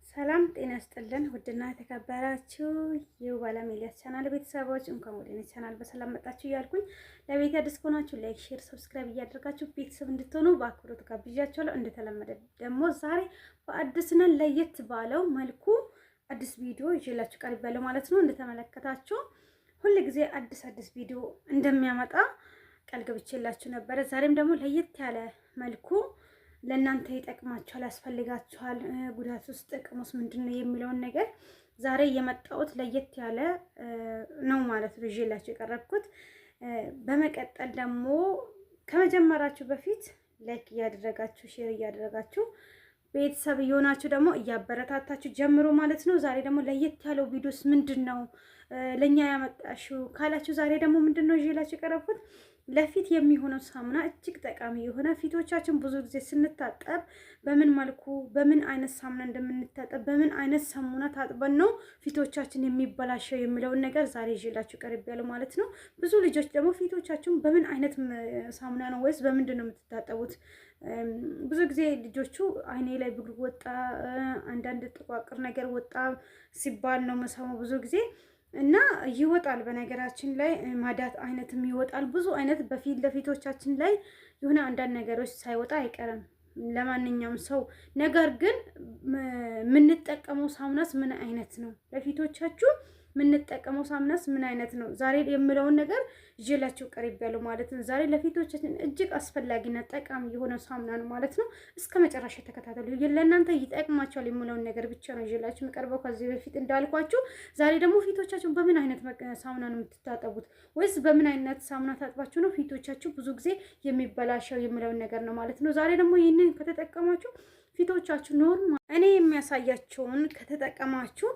ሰላም ጤና ይስጥልን። ውድና የተከበራችሁ የባላ ሚዲያ ቻናል ቤተሰቦች እንኳን ወደ እኔ ቻናል በሰላም መጣችሁ እያልኩኝ ለቤት አዲስ ከሆናችሁ ላይክ፣ ሼር፣ ሰብስክራይብ እያደረጋችሁ ቤተሰብ እንድትሆኑ በአክብሮት ጋብዣችኋለሁ። እንደተለመደ ደግሞ ዛሬ በአዲስና ለየት ባለው መልኩ አዲስ ቪዲዮ ይዤላችሁ ቀርቤያለሁ ማለት ነው። እንደተመለከታችሁ ሁልጊዜ አዲስ ቪዲዮ እንደሚያመጣ ቃል ገብቼላችሁ ነበረ። ዛሬም ደግሞ ለየት ያለ መልኩ ለእናንተ ይጠቅማችኋል፣ ያስፈልጋችኋል፣ ጉዳት ውስጥ ጥቅሙስ ምንድነው የሚለውን ነገር ዛሬ የመጣሁት ለየት ያለ ነው ማለት ነው ይዤላችሁ የቀረብኩት። በመቀጠል ደግሞ ከመጀመራችሁ በፊት ላይክ እያደረጋችሁ ሼር እያደረጋችሁ ቤተሰብ እየሆናችሁ ደግሞ እያበረታታችሁ ጀምሮ ማለት ነው። ዛሬ ደግሞ ለየት ያለው ቪዲዮስ ምንድነው ለኛ ያመጣሽው ካላችሁ ዛሬ ደግሞ ምንድነው ይዤላችሁ የቀረብኩት ለፊት የሚሆነው ሳሙና እጅግ ጠቃሚ የሆነ ፊቶቻችን ብዙ ጊዜ ስንታጠብ በምን መልኩ በምን አይነት ሳሙና እንደምንታጠብ በምን አይነት ሳሙና ታጥበን ነው ፊቶቻችን የሚበላሸው የሚለውን ነገር ዛሬ ይዤላችሁ ቀርቤያለሁ ማለት ነው። ብዙ ልጆች ደግሞ ፊቶቻችሁን በምን አይነት ሳሙና ነው ወይስ በምንድን ነው የምትታጠቡት? ብዙ ጊዜ ልጆቹ አይኔ ላይ ብጉር ወጣ፣ አንዳንድ ጥቋቁር ነገር ወጣ ሲባል ነው መሰማው ብዙ ጊዜ እና ይወጣል። በነገራችን ላይ ማዳት አይነትም ይወጣል። ብዙ አይነት በፊት ለፊቶቻችን ላይ የሆነ አንዳንድ ነገሮች ሳይወጣ አይቀርም ለማንኛውም ሰው። ነገር ግን የምንጠቀመው ሳሙናስ ምን አይነት ነው? ለፊቶቻችሁ የምንጠቀመው ሳሙናስ ምን አይነት ነው? ዛሬ የምለውን ነገር ይዤላችሁ ቀርቤያለሁ ማለት ነው። ዛሬ ለፊቶቻችን እጅግ አስፈላጊና ጠቃሚ የሆነ ሳሙና ነው ማለት ነው። እስከ መጨረሻ ተከታተሉ። ለእናንተ ይጠቅማችኋል የምለውን ነገር ብቻ ነው ይዤላችሁ የምቀርበው። ከዚህ በፊት እንዳልኳችሁ ዛሬ ደግሞ ፊቶቻችሁ በምን አይነት ሳሙና ነው የምትታጠቡት ወይስ በምን አይነት ሳሙና ታጥባችሁ ነው ፊቶቻችሁ ብዙ ጊዜ የሚበላሸው የምለውን ነገር ነው ማለት ነው። ዛሬ ደግሞ ይህንን ከተጠቀማችሁ ፊቶቻችሁ ኖርማል እኔ የሚያሳያቸውን ከተጠቀማችሁ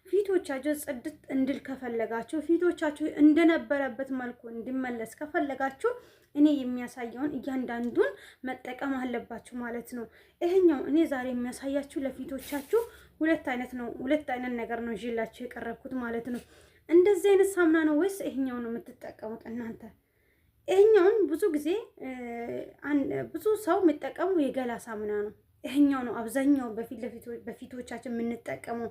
ፊቶቻችሁ ጽድት እንድል ከፈለጋችሁ ፊቶቻችሁ እንደነበረበት መልኩ እንዲመለስ ከፈለጋችሁ እኔ የሚያሳየውን እያንዳንዱን መጠቀም አለባችሁ ማለት ነው። ይሄኛው እኔ ዛሬ የሚያሳያችሁ ለፊቶቻችሁ ሁለት አይነት ነገር ነው ይዤላችሁ የቀረብኩት ማለት ነው። እንደዚህ አይነት ሳሙና ነው ወይስ ይሄኛው ነው የምትጠቀሙት እናንተ? ይሄኛውን ብዙ ጊዜ ብዙ ሰው የሚጠቀሙ የገላ ሳሙና ነው። ይሄኛው ነው አብዛኛው በፊቶቻችን የምንጠቀመው።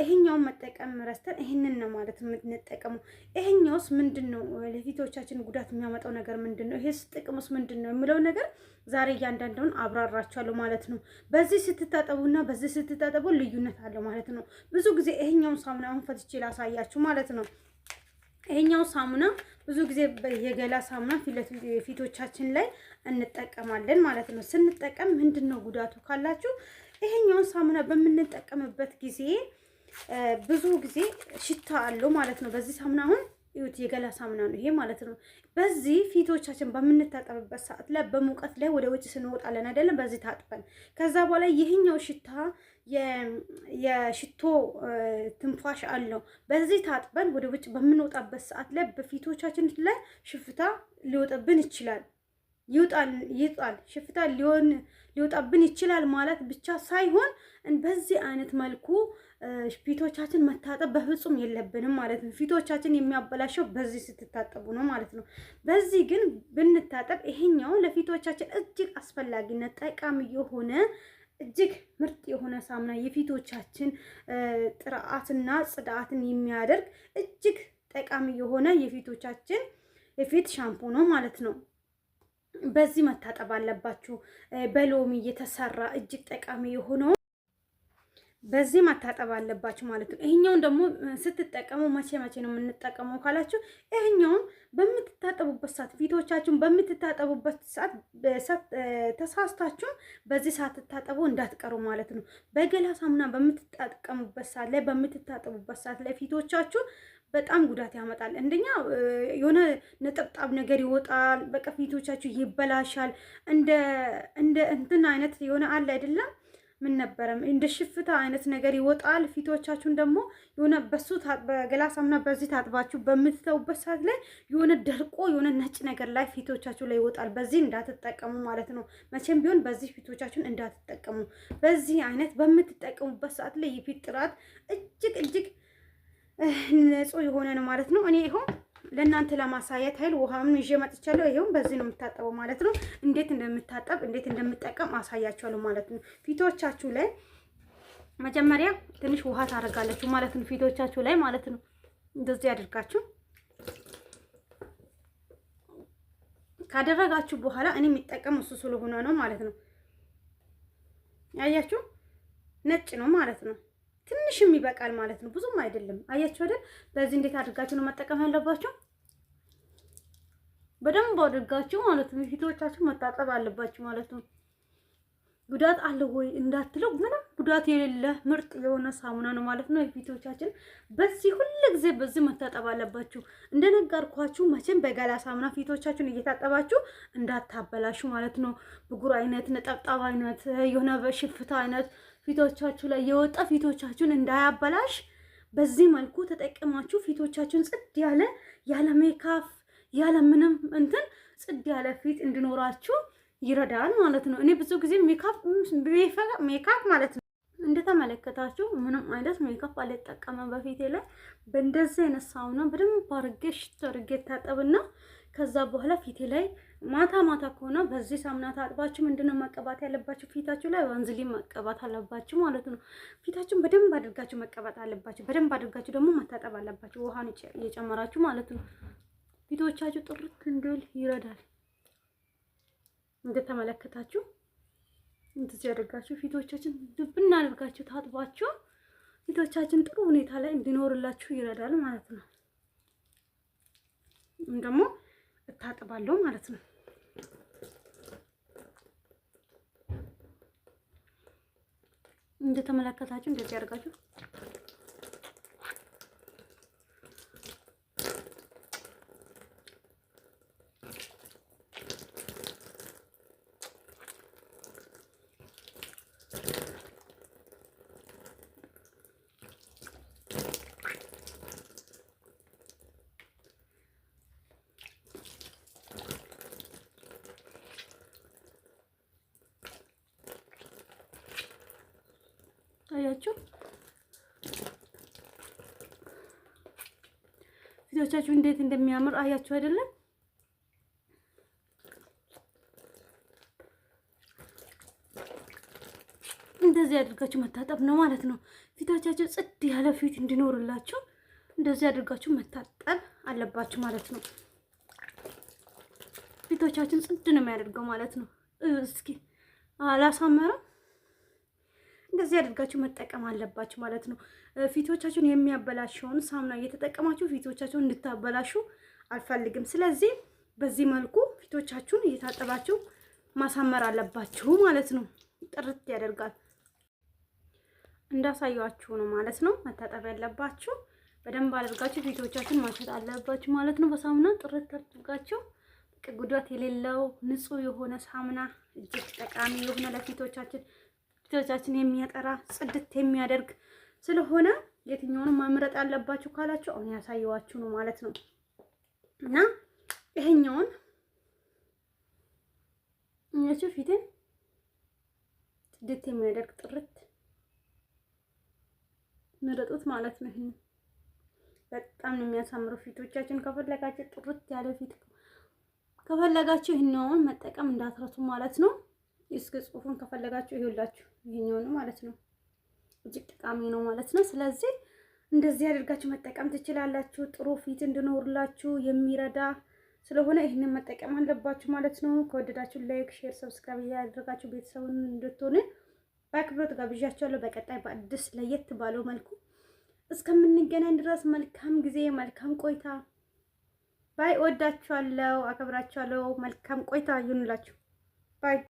ይሄኛውን መጠቀም ረስተን ይሄንን ነው ማለት የምንጠቀመው። ይሄኛውስ ምንድነው ለፊቶቻችን ጉዳት የሚያመጣው ነገር ምንድነው? ይሄስ ጥቅሙስ ምንድነው የሚለው ነገር ዛሬ እያንዳንዱን አብራራችኋለሁ ማለት ነው። በዚህ ስትታጠቡና በዚህ ስትታጠቡ ልዩነት አለው ማለት ነው። ብዙ ጊዜ ይሄኛውን ሳሙና አሁን ፈትቼ ላሳያችሁ ማለት ነው። ይሄኛው ሳሙና ብዙ ጊዜ የገላ ሳሙና ፊቶቻችን ላይ እንጠቀማለን ማለት ነው። ስንጠቀም ምንድነው ጉዳቱ ካላችሁ ይሄኛውን ሳሙና በምንጠቀምበት ጊዜ ብዙ ጊዜ ሽታ አለው ማለት ነው። በዚህ ሳሙና አሁን ይሁት የገላ ሳሙና ነው ይሄ ማለት ነው። በዚህ ፊቶቻችን በምንታጠብበት ሰዓት ላይ በሙቀት ላይ ወደ ውጭ ስንወጣለን አይደለም፣ በዚህ ታጥበን ከዛ በኋላ ይሄኛው ሽታ የሽቶ ትንፋሽ አለው። በዚህ ታጥበን ወደ ውጭ በምንወጣበት ሰዓት ላይ በፊቶቻችን ላይ ሽፍታ ሊወጣብን ይችላል። ይወጣል ሽፍታ ሊወጣብን ይችላል ማለት ብቻ ሳይሆን በዚህ አይነት መልኩ ፊቶቻችን መታጠብ በፍጹም የለብንም ማለት ነው። ፊቶቻችን የሚያበላሸው በዚህ ስትታጠቡ ነው ማለት ነው። በዚህ ግን ብንታጠብ ይሄኛው ለፊቶቻችን እጅግ አስፈላጊነት ጠቃሚ የሆነ እጅግ ምርጥ የሆነ ሳሙና የፊቶቻችን ጥራትና ጽዳትን የሚያደርግ እጅግ ጠቃሚ የሆነ የፊቶቻችን የፊት ሻምፖ ነው ማለት ነው። በዚህ መታጠብ አለባችሁ። በሎሚ የተሰራ እጅግ ጠቃሚ የሆነው በዚህ መታጠብ አለባችሁ ማለት ነው። ይሄኛውን ደግሞ ስትጠቀሙ መቼ ነው የምንጠቀመው ካላችሁ ይሄኛውን በምትታጠቡበት ሰዓት ፊቶቻችሁን በምትታጠቡበት ሰዓት ተሳስታችሁ በዚህ ሰዓት ተታጠቡ እንዳትቀሩ ማለት ነው። በገላ ሳሙና በምትጠቀሙበት ሰዓት ላይ ፊቶቻችሁ በጣም ጉዳት ያመጣል። እንደኛ የሆነ ነጠብጣብ ነገር ይወጣል። በቃ ፊቶቻችሁ ይበላሻል። እንደ እንትን አይነት የሆነ አለ አይደለም ምን ነበረም እንደ ሽፍታ አይነት ነገር ይወጣል። ፊቶቻችሁን ደግሞ የሆነ በገላ ሳሙና በዚህ ታጥባችሁ በምትተውበት ሰዓት ላይ የሆነ ደርቆ የሆነ ነጭ ነገር ላይ ፊቶቻችሁ ላይ ይወጣል። በዚህ እንዳትጠቀሙ ማለት ነው። መቼም ቢሆን በዚህ ፊቶቻችሁን እንዳትጠቀሙ። በዚህ አይነት በምትጠቀሙበት ሰዓት ላይ የፊት ጥራት እጅግ ንጹህ የሆነ ነው ማለት ነው። እኔ ይሄው ለእናንተ ለማሳየት ኃይል ውሃውን ይዤ መጥቻለሁ። ይሄው በዚህ ነው የምታጠበው ማለት ነው። እንዴት እንደምታጠብ እንዴት እንደምጠቀም አሳያችኋለሁ ማለት ነው። ፊቶቻችሁ ላይ መጀመሪያ ትንሽ ውሃ ታደርጋላችሁ ማለት ነው፣ ፊቶቻችሁ ላይ ማለት ነው። እንደዚህ አድርጋችሁ ካደረጋችሁ በኋላ እኔ የሚጠቀመው እሱ ስለሆነ ነው ማለት ነው። አያችሁ ነጭ ነው ማለት ነው። ትንሽም ይበቃል ማለት ነው፣ ብዙም አይደለም። አያችሁ አይደል? በዚህ እንዴት አድርጋችሁ ነው መጠቀም ያለባችሁ? በደንብ አድርጋችሁ ማለት ነው ፊቶቻችሁ መታጠብ አለባችሁ ማለት ነው። ጉዳት አለው ወይ እንዳትለው፣ ምንም ጉዳት የሌለ ምርጥ የሆነ ሳሙና ነው ማለት ነው። የፊቶቻችን በዚህ ሁሉ ጊዜ በዚህ መታጠብ አለባችሁ። እንደነገርኳችሁ መቼም በገላ ሳሙና ፊቶቻችሁን እየታጠባችሁ እንዳታበላሹ ማለት ነው። ብጉር አይነት፣ ነጠብጣብ አይነት፣ የሆነ በሽፍታ አይነት ፊቶቻችሁ ላይ የወጣ ፊቶቻችሁን እንዳያበላሽ በዚህ መልኩ ተጠቅማችሁ ፊቶቻችሁን ጽድ ያለ ሜካፕ ያለ ምንም እንትን ጽድ ያለ ፊት እንዲኖራችሁ ይረዳል ማለት ነው። እኔ ብዙ ጊዜ ሜካፕ ማለት ነው እንደተመለከታችሁ ምንም አይነት ሜካፕ አልጠቀመም በፊቴ ላይ። በእንደዚህ አይነት ሳሙና በደንብ አድርጌ ሽቶ አድርጌ ታጠብና ከዛ በኋላ ፊቴ ላይ ማታ ከሆነ በዚህ ሳሙና ታጥባችሁ ምንድነው መቀባት ያለባችሁ? ፊታችሁ ላይ ዋንዝሊን መቀባት አለባችሁ ማለት ነው። ፊታችሁን በደንብ አድርጋችሁ መቀባት አለባችሁ። በደንብ አድርጋችሁ ደግሞ መታጠብ አለባችሁ፣ ውሃን እየጨመራችሁ ማለት ነው። ፊቶቻችሁ ጥርት እንዲል ይረዳል። እንደተመለከታችሁ እንደዚህ ያደርጋችሁ ፊቶቻችን ድብና አድርጋችሁ ታጥባችሁ ፊቶቻችን ጥሩ ሁኔታ ላይ እንዲኖርላችሁ ይረዳል ማለት ነው። ደግሞ እታጥባለሁ ማለት ነው። እንደተመለከታችሁ እንደዚህ ያደርጋችሁ አያችሁ ፊቶቻችሁ እንዴት እንደሚያምር አያችሁ አይደለም? እንደዚህ አድርጋችሁ መታጠብ ነው ማለት ነው። ፊቶቻችሁ ጽድ ያለ ፊት እንዲኖርላችሁ እንደዚህ አድርጋችሁ መታጠብ አለባችሁ ማለት ነው። ፊቶቻችን ጽድ ነው የሚያደርገው ማለት ነው። እስኪ አላሳመረም? እንደዚህ አድርጋችሁ መጠቀም አለባችሁ ማለት ነው። ፊቶቻችሁን የሚያበላሽውን ሳሙና እየተጠቀማችሁ ፊቶቻችሁን እንድታበላሹ አልፈልግም። ስለዚህ በዚህ መልኩ ፊቶቻችሁን እየታጠባችሁ ማሳመር አለባችሁ ማለት ነው። ጥርት ያደርጋል። እንዳሳያችሁ ነው ማለት ነው። መታጠብ ያለባችሁ በደንብ አድርጋችሁ ፊቶቻችሁን ማሸት አለባችሁ ማለት ነው። በሳሙና ጥርት አድርጋችሁ ጉዳት የሌለው ንጹህ የሆነ ሳሙና እጅግ ጠቃሚ የሆነ ለፊቶቻችን ፊቶቻችን የሚያጠራ ጽድት የሚያደርግ ስለሆነ የትኛውንም ማምረጥ አለባችሁ ካላችሁ አሁን ያሳየዋችሁ ነው ማለት ነው። እና ይሄኛውን እኛችሁ ፊትን ጽድት የሚያደርግ ጥርት ምረጡት ማለት ነው። ይሄን በጣም ነው የሚያሳምረው ፊቶቻችን። ከፈለጋችሁ ጥርት ያለ ፊት ከፈለጋችሁ ይሄኛውን መጠቀም እንዳትረሱ ማለት ነው። እስከ ጽሁፉን ከፈለጋችሁ ይሁላችሁ ይሄኛው ነው ማለት ነው። እጅግ ጠቃሚ ነው ማለት ነው። ስለዚህ እንደዚህ አድርጋችሁ መጠቀም ትችላላችሁ። ጥሩ ፊት እንድኖርላችሁ የሚረዳ ስለሆነ ይሄንን መጠቀም አለባችሁ ማለት ነው። ከወደዳችሁ ላይክ፣ ሼር፣ ሰብስክራይብ ያደርጋችሁ ቤተሰቡን እንድትሆኑ በአክብሮት ጋብዣችኋለሁ። በቀጣይ በአዲስ ለየት ባለው መልኩ እስከምንገናኝ ድረስ መልካም ጊዜ፣ መልካም ቆይታ። ባይ። ወዳችኋለሁ፣ አከብራችኋለሁ። መልካም ቆይታ ይሁንላችሁ። ባይ